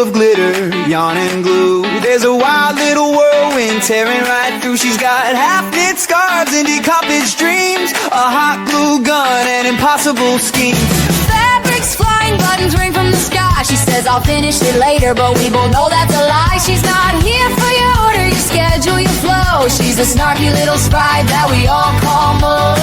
of glitter, yarn and glue. There's a wild little whirlwind tearing right through. She's got half-knit scarves and decomposed dreams, a hot glue gun and impossible schemes. Fabrics flying, buttons ring from the sky. She says I'll finish it later, but we both know that's a lie. She's not here for your order, your schedule, your flow. She's a snarky little scribe that we all call Mo.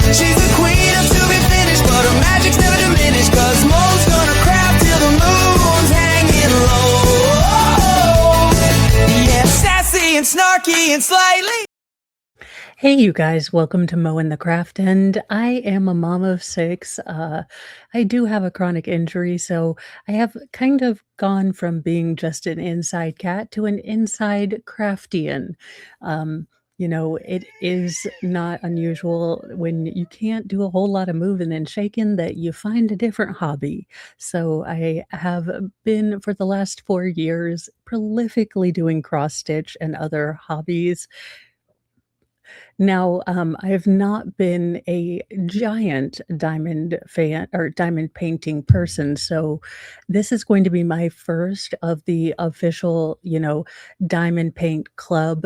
She's the queen of to be finished, but her magic's never diminished, 'cause Mo's gonna craft till the moon's hanging low. Yeah, sassy and snarky and slightly. Hey, you guys, welcome to Mo and the Craft. And I am a mom of six. I do have a chronic injury, so I have kind of gone from being just an inside cat to an inside craftian. It is not unusual when you can't do a whole lot of moving and shaking that you find a different hobby. So I have been for the last 4 years prolifically doing cross stitch and other hobbies. Now, I have not been a giant diamond fan or diamond painting person, so this is going to be my first of the official, diamond paint club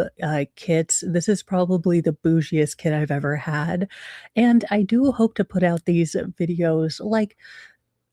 kits. This is probably the bougiest kit I've ever had, and I do hope to put out these videos like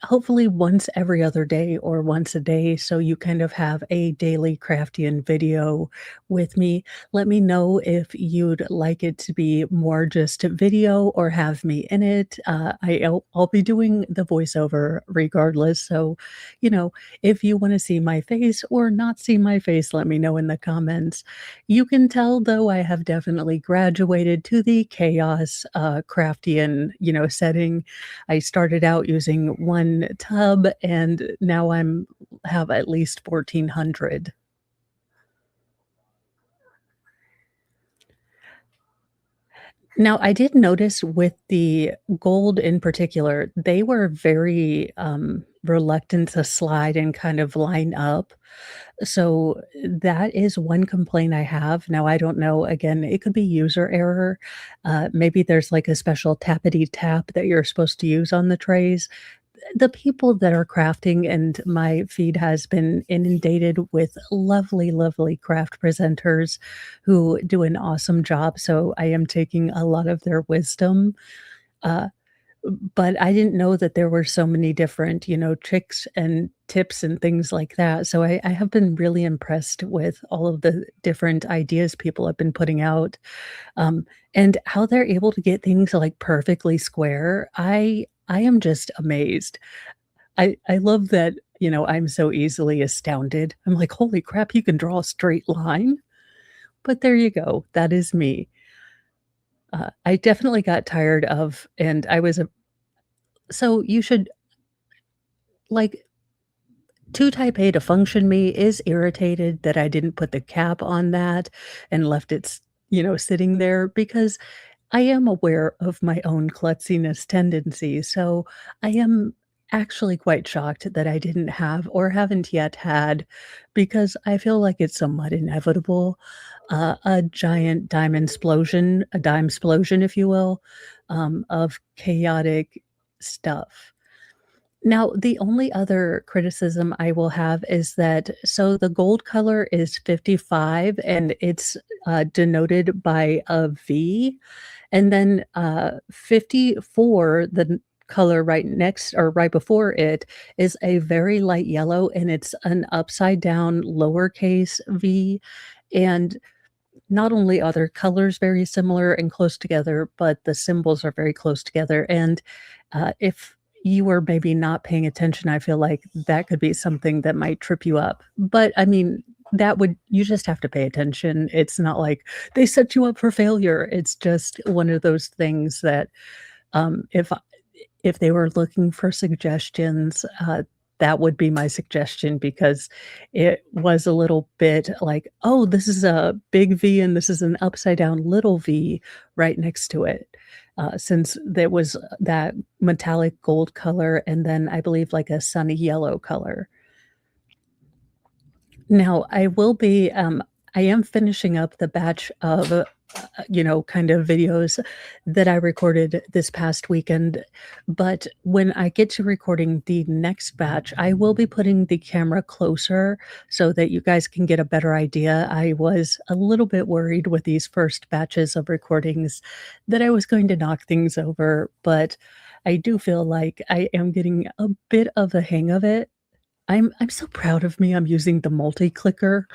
hopefully once every other day or once a day, so you kind of have a daily craftian video with me. Let me know if you'd like it to be more just a video or have me in it. I'll be doing the voiceover regardless. So, if you want to see my face or not see my face, let me know in the comments. You can tell, though, I have definitely graduated to the chaos craftian, setting. I started out using one tub and now I'm have at least 1,400. Now, I did notice with the gold in particular, they were very reluctant to slide and kind of line up. So that is one complaint I have. Now, I don't know, again, it could be user error. Maybe there's like a special tappity tap that you're supposed to use on the trays. The people that are crafting, and my feed has been inundated with lovely, lovely craft presenters who do an awesome job. So I am taking a lot of their wisdom. Uh, but I didn't know that there were so many different, tricks and tips and things like that. So I have been really impressed with all of the different ideas people have been putting out, and how they're able to get things like perfectly square. I am just amazed. I love that, I'm so easily astounded. I'm like, holy crap, you can draw a straight line. But there you go. That is me. I definitely got tired of, and I was a so you should like 2 type A to function me is irritated that I didn't put the cap on that and left it, sitting there because I am aware of my own klutziness tendencies. So I am actually quite shocked that I didn't have or haven't yet had, because I feel like it's somewhat inevitable, a giant diamond explosion, a dime explosion, if you will, of chaotic stuff. Now, the only other criticism I will have is that so the gold color is 55 and it's denoted by a V, and then 54, the color right next or right before it, is a very light yellow and it's an upside down lowercase v. And not only are their colors very similar and close together, but the symbols are very close together. And if you were maybe not paying attention, I feel like that could be something that might trip you up. But I mean, you just have to pay attention. It's not like they set you up for failure. It's just one of those things that if they were looking for suggestions, that would be my suggestion, because it was a little bit like, oh, this is a big V and this is an upside down little V right next to it. Since there was that metallic gold color and then I believe like a sunny yellow color. Now, I will be, I am finishing up the batch of, kind of videos that I recorded this past weekend, but when I get to recording the next batch, I will be putting the camera closer so that you guys can get a better idea. I was a little bit worried with these first batches of recordings that I was going to knock things over, but I do feel like I am getting a bit of a hang of it. I'm so proud of me. I'm using the multi-clicker.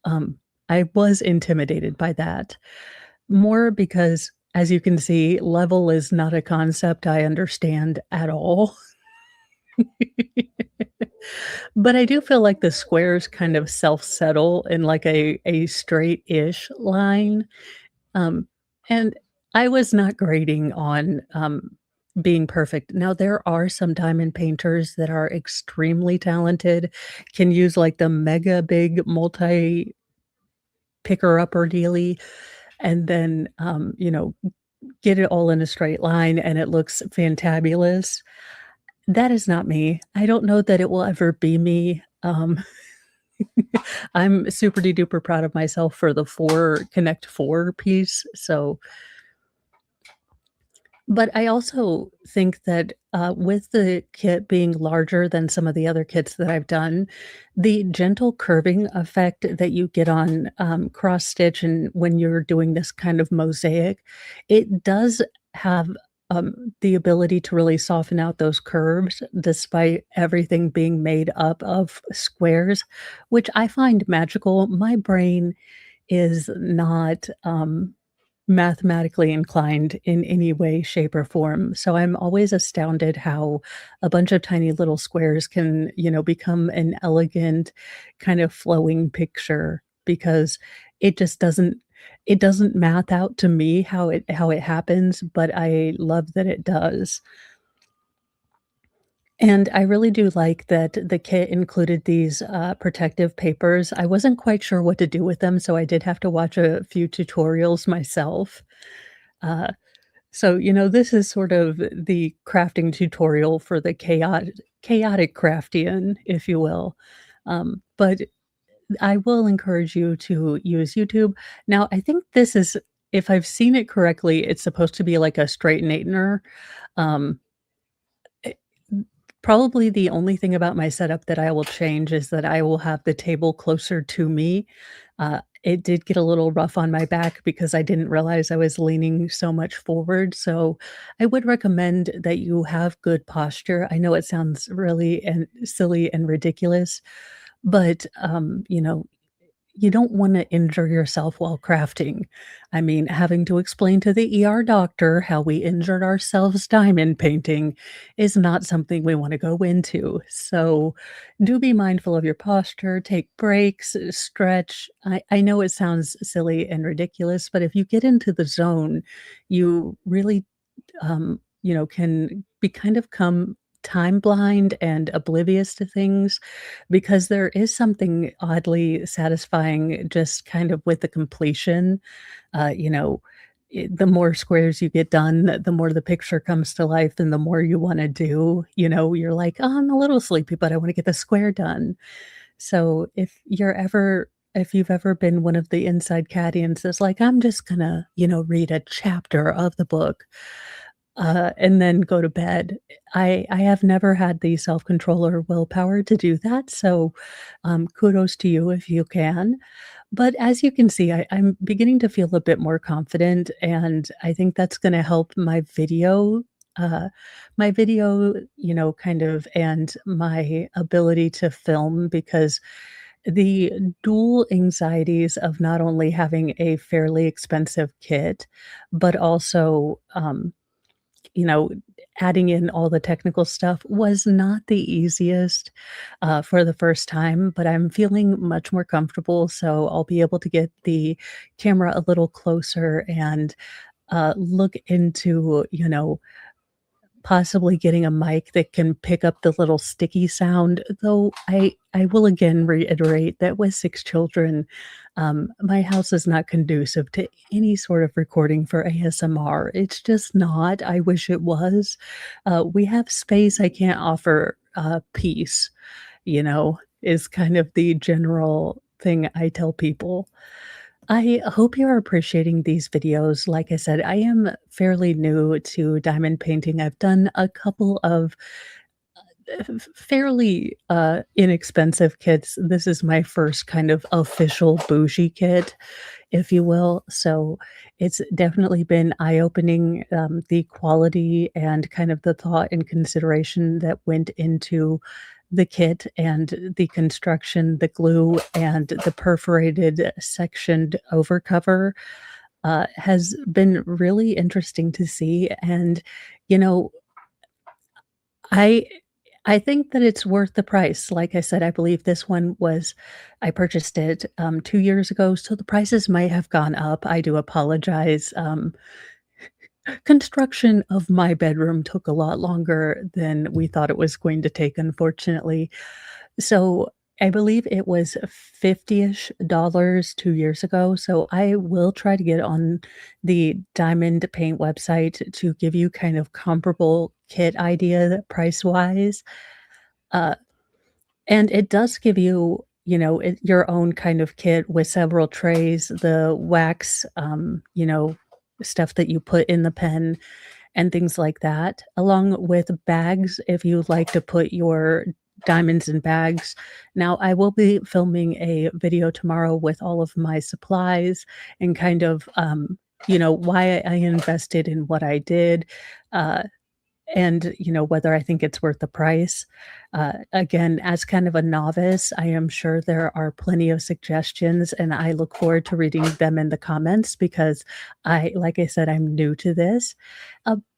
Um, I was intimidated by that, more because, as you can see, level is not a concept I understand at all. But I do feel like the squares kind of self-settle in like a straight-ish line, um, and I was not grading on, being perfect. Now there are some diamond painters that are extremely talented, can use like the mega big multi picker upper dealy, and then, get it all in a straight line and it looks fantabulous. That is not me. I don't know that it will ever be me. I'm super de duper proud of myself for the 4 Connect 4 piece, so but I also think that, with the kit being larger than some of the other kits that I've done, the gentle curving effect that you get on, cross stitch and when you're doing this kind of mosaic, it does have, the ability to really soften out those curves despite everything being made up of squares, which I find magical. My brain is not, mathematically inclined in any way, shape, or form. So I'm always astounded how a bunch of tiny little squares can, become an elegant, kind of flowing picture because it just doesn't math out to me how it happens, but I love that it does. And I really do like that the kit included these, protective papers. I wasn't quite sure what to do with them, so I did have to watch a few tutorials myself. Uh, so, this is sort of the crafting tutorial for the chaotic craftian, if you will. But I will encourage you to use YouTube. Now, I think this is, if I've seen it correctly, it's supposed to be like a straightener. Um, eh Probably the only thing about my setup that I will change is that I will have the table closer to me. It did get a little rough on my back because I didn't realize I was leaning so much forward, so I would recommend that you have good posture. I know it sounds really and silly and ridiculous, but, you don't wanna injure yourself while crafting. I mean, having to explain to the ER doctor how we injured ourselves diamond painting is not something we wanna go into. So, do be mindful of your posture, take breaks, stretch. I know it sounds silly and ridiculous, but if you get into the zone, you really can be kind of come time blind and oblivious to things because there is something oddly satisfying just kind of with the completion. Uh, you know, the more squares you get done, the more the picture comes to life and the more you want to do. You're like, oh, I'm a little sleepy, but I want to get the square done. So if you've ever been one of the inside Cadians that's like, I'm just gonna, read a chapter of the book, and then go to bed. I have never had the self-control or willpower to do that, so, kudos to you if you can. But as you can see, I'm beginning to feel a bit more confident, and I think that's gonna help my video, kind of and my ability to film because the dual anxieties of not only having a fairly expensive kit, but also, you know, adding in all the technical stuff was not the easiest, for the first time, but I'm feeling much more comfortable, so I'll be able to get the camera a little closer and, look into, possibly getting a mic that can pick up the little sticky sound, though I will again reiterate that with 6 children, my house is not conducive to any sort of recording for ASMR. It's just not. I wish it was. We have space. I can't offer, peace, is kind of the general thing I tell people. I hope you're appreciating these videos. Like I said, I am fairly new to diamond painting. I've done a couple of fairly inexpensive kits. This is my first kind of official bougie kit, if you will. So it's definitely been eye opening, the quality and kind of the thought and consideration that went into the kit and the construction, the glue, and the perforated sectioned overcover has been really interesting to see. And, you know, I I think that it's worth the price. Like I said, I believe this one was I purchased it, 2 years ago, so the prices might have gone up. I do apologize. Construction of my bedroom took a lot longer than we thought it was going to take, unfortunately. So, I believe it was 50-ish dollars 2 years ago, so I will try to get on the Diamond Paint website to give you kind of comparable kit idea price-wise. Uh, and it does give you, your own kind of kit with several trays, the wax, stuff that you put in the pen and things like that, along with bags if you like to put your diamonds in bags. Now, I will be filming a video tomorrow with all of my supplies and kind of, why I invested in what I did. Uh, and whether I think it's worth the price. Again, as kind of a novice, I am sure there are plenty of suggestions, and I look forward to reading them in the comments because like I said, I'm new to this.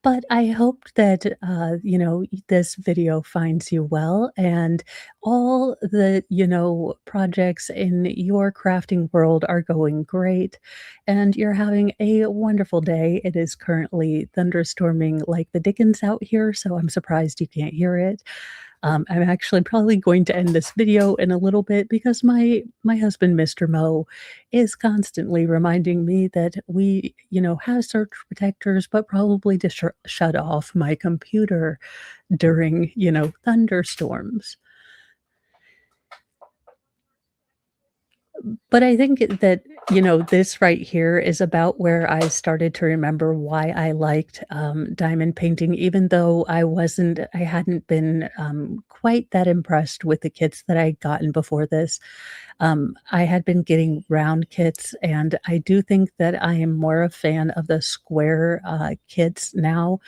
But I hope that this video finds you well, and all the projects in your crafting world are going great, and you're having a wonderful day. It is currently thunderstorming like the dickens out here, so I'm surprised you can't hear it. I'm actually probably going to end this video in a little bit because my husband, Mr. Mo, is constantly reminding me that we, have surge protectors, but probably to shut off my computer during, thunderstorms. But I think that, this right here is about where I started to remember why I liked, diamond painting, even though I hadn't been, quite that impressed with the kits that I'd gotten before this. I had been getting round kits, and I do think that I am more a fan of the square, kits now.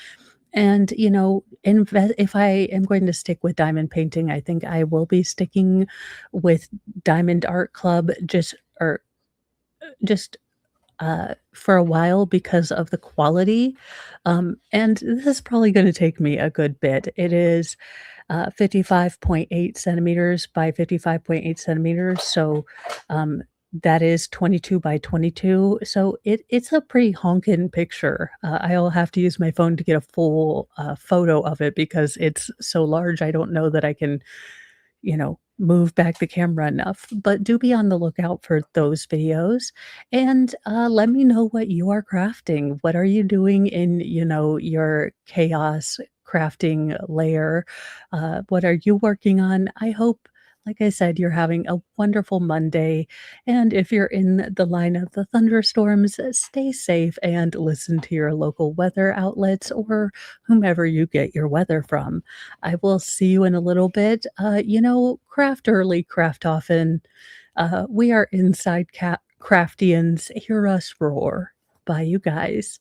And, if I am going to stick with diamond painting, I think I will be sticking with Diamond Art Club just for a while because of the quality. And this is probably going to take me a good bit. It is 55.8 centimeters by 55.8 centimeters. So that is 22 by 22. So it's a pretty honkin' picture. I'll have to use my phone to get a full photo of it because it's so large. I don't know that I can, move back the camera enough. But do be on the lookout for those videos, and let me know what you are crafting. What are you doing in, your chaos crafting layer? What are you working on? I hope, like I said, you're having a wonderful Monday. And if you're in the line of the thunderstorms, stay safe and listen to your local weather outlets or whomever you get your weather from. I will see you in a little bit. Craft early, craft often. We are inside Craftians. Hear us roar. Bye, you guys.